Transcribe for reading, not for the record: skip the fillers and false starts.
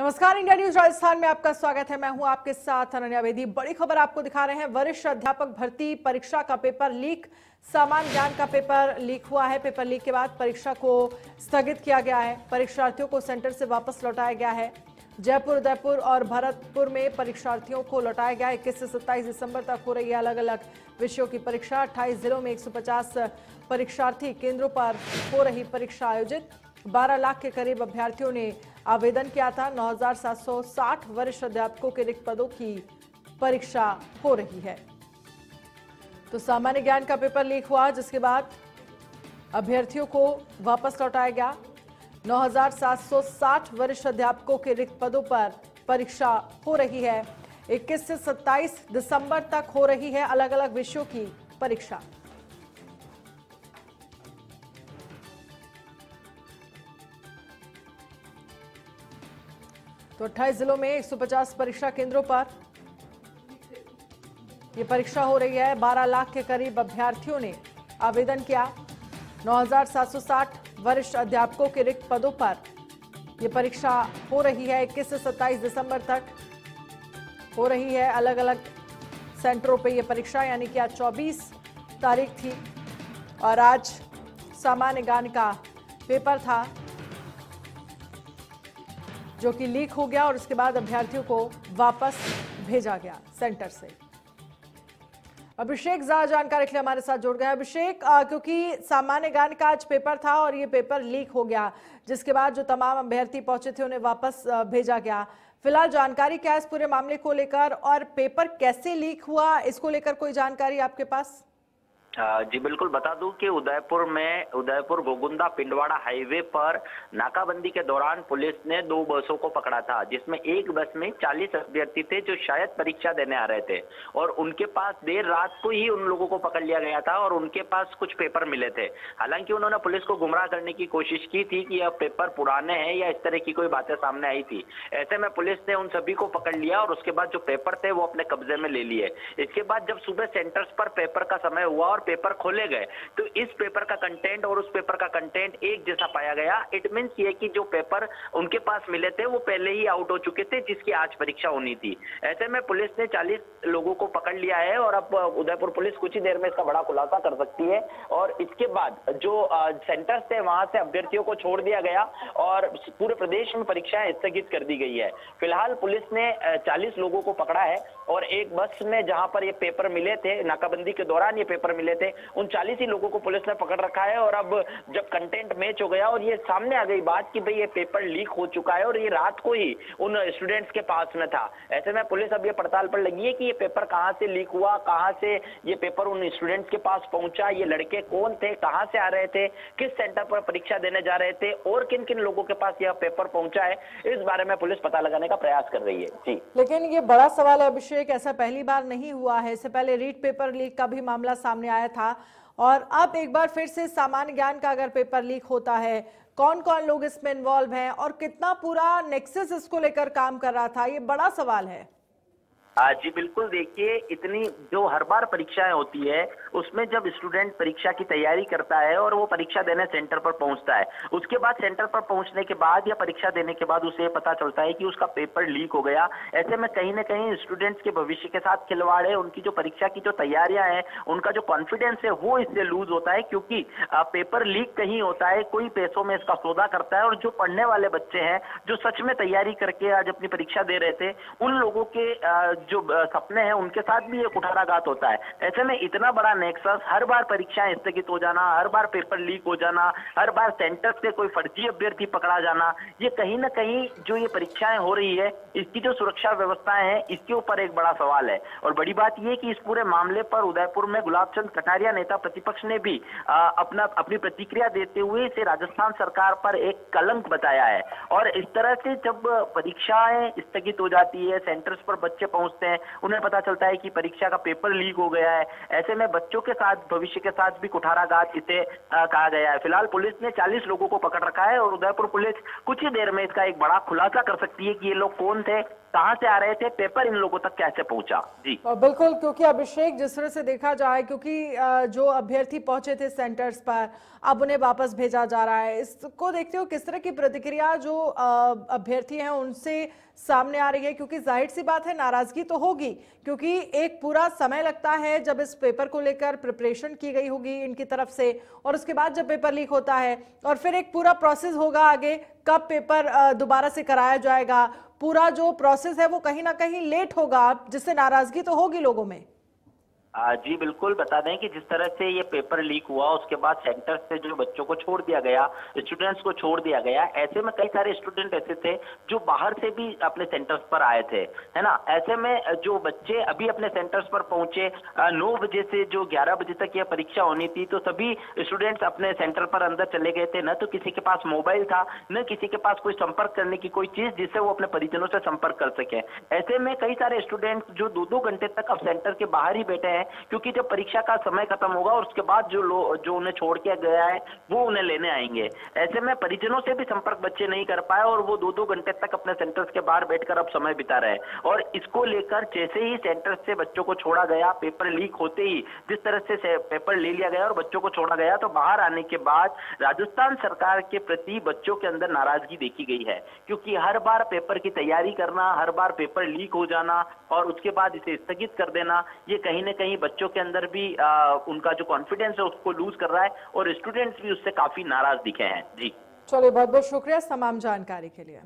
नमस्कार, India news Rajasthan में आपका स्वागत है। मैं हूं आपके साथ अनन्या बेदी। बड़ी खबर आपको दिखा रहे हैं। वरिष्ठ अध्यापक भर्ती परीक्षा का पेपर लीक। सामान्य ज्ञान का पेपर लीक हुआ है। पेपर लीक के बाद परीक्षा को स्थगित किया गया है। परीक्षार्थियों को सेंटर से वापस लौटाया गया है। जयपुर, उदयपुर और भरतपुर में परीक्षार्थियों को लौटाया गया। 21 से 27 दिसंबर तक हो रही है अलग अलग विषयों की परीक्षा। 28 जिलों में 150 परीक्षार्थी केंद्रों पर हो रही परीक्षा आयोजित। 12 लाख के करीब अभ्यर्थियों ने आवेदन किया था। 9,760 वरिष्ठ अध्यापकों के रिक्त पदों की परीक्षा हो रही है। तो सामान्य ज्ञान का पेपर लीक हुआ, जिसके बाद अभ्यर्थियों को वापस लौटाया गया। 9,760 वरिष्ठ अध्यापकों के रिक्त पदों पर परीक्षा हो रही है। 21 से 27 दिसंबर तक हो रही है अलग अलग विषयों की परीक्षा। तो 28 जिलों में 150 परीक्षा केंद्रों पर यह परीक्षा हो रही है। 12 लाख के करीब अभ्यर्थियों ने आवेदन किया। 9,760 वरिष्ठ अध्यापकों के रिक्त पदों पर यह परीक्षा हो रही है। 21 से 27 दिसंबर तक हो रही है अलग अलग सेंटरों पे यह परीक्षा, यानी कि आज 24 तारीख थी और आज सामान्य ज्ञान का पेपर था जो कि लीक हो गया और उसके बाद अभ्यर्थियों को वापस भेजा गया सेंटर से। अभिषेक ज्यादा जानकारी के लिए हमारे साथ जुड़ गए। अभिषेक, क्योंकि सामान्य ज्ञान का आज पेपर था और ये पेपर लीक हो गया, जिसके बाद जो तमाम अभ्यर्थी पहुंचे थे उन्हें वापस भेजा गया। फिलहाल जानकारी क्या है इस पूरे मामले को लेकर और पेपर कैसे लीक हुआ, इसको लेकर कोई जानकारी आपके पास? जी बिल्कुल, बता दूं कि उदयपुर गोगुंदा पिंडवाड़ा हाईवे पर नाकाबंदी के दौरान पुलिस ने 2 बसों को पकड़ा था, जिसमें एक बस में 40 अभ्यर्थी थे जो शायद परीक्षा देने आ रहे थे और उनके पास देर रात को ही उन लोगों को पकड़ लिया गया था और उनके पास कुछ पेपर मिले थे। हालांकि उन्होंने पुलिस को गुमराह करने की कोशिश की थी कि यह पेपर पुराने हैं या इस तरह की कोई बातें सामने आई थी। ऐसे में पुलिस ने उन सभी को पकड़ लिया और उसके बाद जो पेपर थे वो अपने कब्जे में ले लिए। इसके बाद जब सुबह सेंटर्स पर पेपर का समय हुआ और पेपर खोले गए तो इस पेपर का कंटेंट और उस पेपर का कंटेंट एक जैसा पाया गया। इट मींस ये कि जो पेपर उनके पास मिले थे वो पहले ही आउट हो चुके थे, जिसकी आज परीक्षा होनी थी। ऐसे में पुलिस ने 40 लोगों को पकड़ लिया है और अब उदयपुर पुलिस कुछ ही देर में इसका बड़ा खुलासा कर सकती है और इसके बाद जो सेंटर्स थे वहां से अभ्यर्थियों को छोड़ दिया गया और पूरे प्रदेश में परीक्षाएं स्थगित कर दी गई है। फिलहाल पुलिस ने 40 लोगों को पकड़ा है और एक बस में जहां पर ये पेपर मिले थे, नाकाबंदी के दौरान ये पेपर मिले थे, उन 40 ही लोगों को पुलिस ने पकड़ रखा है। और अब जब कंटेंट मैच हो गया और ये सामने आ गई बात कि भाई ये पेपर लीक हो चुका है और ये रात को ही उन स्टूडेंट्स के पास में था, ऐसे में पुलिस अब ये पड़ताल पर लगी है कि ये पेपर कहां से लीक हुआ, कहां से ये पेपर उन स्टूडेंट्स के पास पहुंचा, ये लड़के कौन थे, कहां से आ रहे थे, किस सेंटर पर परीक्षा देने जा रहे थे और किन किन लोगों के पास यह पेपर पहुंचा है, इस बारे में पुलिस पता लगाने का प्रयास कर रही है। जी, लेकिन ये बड़ा सवाल है अभिषेक, ऐसा पहली बार नहीं हुआ है। इससे पहले रीट पेपर लीक का भी मामला सामने आया था और अब एक बार फिर से सामान्य ज्ञान का अगर पेपर लीक होता है, कौन कौन लोग इसमें इन्वॉल्व हैं और कितना पूरा नेक्सस इसको लेकर काम कर रहा था, ये बड़ा सवाल है। जी बिल्कुल, देखिए इतनी जो हर बार परीक्षाएं होती है उसमें जब स्टूडेंट परीक्षा की तैयारी करता है और वो परीक्षा देने सेंटर पर पहुंचता है, उसके बाद सेंटर पर पहुंचने के बाद या परीक्षा देने के बाद उसे पता चलता है कि उसका पेपर लीक हो गया। ऐसे में कहीं ना कहीं स्टूडेंट्स के भविष्य के साथ खिलवाड़ है, उनकी जो परीक्षा की जो तैयारियां हैं, उनका जो कॉन्फिडेंस है वो इससे लूज होता है, क्योंकि पेपर लीक कहीं होता है, कोई पैसों में इसका सौदा करता है और जो पढ़ने वाले बच्चे हैं, जो सच में तैयारी करके आज अपनी परीक्षा दे रहे थे, उन लोगों के जो सपने हैं उनके साथ भी ये कुठाराघात होता है। ऐसे में इतना बड़ा नेक्सस, हर बार परीक्षाएं स्थगित हो जाना, हर बार पेपर लीक हो जाना, हर बार सेंटर से कोई फर्जी अभ्यर्थी पकड़ा जाना, ये कहीं ना कहीं जो ये परीक्षाएं हो रही है इसकी जो सुरक्षा व्यवस्थाएं हैं इसके ऊपर एक बड़ा सवाल है। और बड़ी बात यह कि इस पूरे मामले पर उदयपुर में गुलाब चंद कटारिया, नेता प्रतिपक्ष, ने भी अपनी प्रतिक्रिया देते हुए इसे राजस्थान सरकार पर एक कलंक बताया है। और इस तरह से जब परीक्षाएं स्थगित हो जाती है, सेंटर्स पर बच्चे पहुंचते पहुंचते हैं उन्हें पता चलता है कि परीक्षा का पेपर लीक हो गया है। ऐसे में बच्चों के साथ, भविष्य के साथ भी कुठाराघात इसे कहा गया है। फिलहाल पुलिस ने 40 लोगों को पकड़ रखा है और उदयपुर पुलिस कुछ ही देर में इसका एक बड़ा खुलासा कर सकती है कि ये लोग कौन थे, कहां से आ रहे थे, पेपर इन लोगों तक कैसे पहुंचा। जी बिल्कुल, क्योंकि अभिषेक, जिस तरह से देखा जाए, क्योंकि जो अभ्यर्थी पहुंचे थे सेंटर्स पर, अब उन्हें वापस भेजा जा रहा है, इसको देखते हो किस तरह की प्रतिक्रिया जो अभ्यर्थी हैं उनसे सामने आ रही है? क्योंकि जाहिर सी बात है, नाराजगी तो होगी, क्योंकि एक पूरा समय लगता है जब इस पेपर को लेकर प्रिपरेशन की गई होगी इनकी तरफ से, और उसके बाद जब पेपर लीक होता है और फिर एक पूरा प्रोसेस होगा आगे, कब पेपर दोबारा से कराया जाएगा, पूरा जो प्रोसेस है वो कहीं ना कहीं लेट होगा, जिससे नाराजगी तो होगी लोगों में। जी बिल्कुल, बता दें कि जिस तरह से ये पेपर लीक हुआ उसके बाद सेंटर से जो बच्चों को छोड़ दिया गया, स्टूडेंट्स को छोड़ दिया गया, ऐसे में कई सारे स्टूडेंट ऐसे थे जो बाहर से भी अपने सेंटर्स पर आए थे, है ना। ऐसे में जो बच्चे अभी अपने सेंटर्स पर पहुंचे, 9 बजे से जो 11 बजे तक यह परीक्षा होनी थी, तो सभी स्टूडेंट्स अपने सेंटर पर अंदर चले गए थे। न तो किसी के पास मोबाइल था, न किसी के पास कोई संपर्क करने की कोई चीज जिससे वो अपने परिजनों से संपर्क कर सके। ऐसे में कई सारे स्टूडेंट्स जो 2-2 घंटे तक अब सेंटर के बाहर ही बैठे हैं, क्योंकि जब परीक्षा का समय खत्म होगा और उसके बाद जो उन्हें छोड़ के गया है वो उन्हें लेने आएंगे। ऐसे में परिजनों से भी संपर्क बच्चे नहीं कर पाए और वो 2-2 घंटे तक अपने सेंटर्स के बाहर बैठकर अब समय बिता रहे। और इसको लेकर जैसे ही सेंटर से बच्चों को छोड़ा गया, पेपर लीक होते ही जिस तरह से पेपर ले लिया गया और बच्चों को छोड़ा गया, तो बाहर आने के बाद राजस्थान सरकार के प्रति बच्चों के अंदर नाराजगी देखी गई है, क्योंकि हर बार पेपर की तैयारी करना, हर बार पेपर लीक हो जाना और उसके बाद इसे स्थगित कर देना, ये कहीं ना कहीं बच्चों के अंदर भी उनका जो कॉन्फिडेंस है उसको लूज कर रहा है और स्टूडेंट्स भी उससे काफी नाराज दिखे हैं। जी चलिए, बहुत बहुत शुक्रिया तमाम जानकारी के लिए।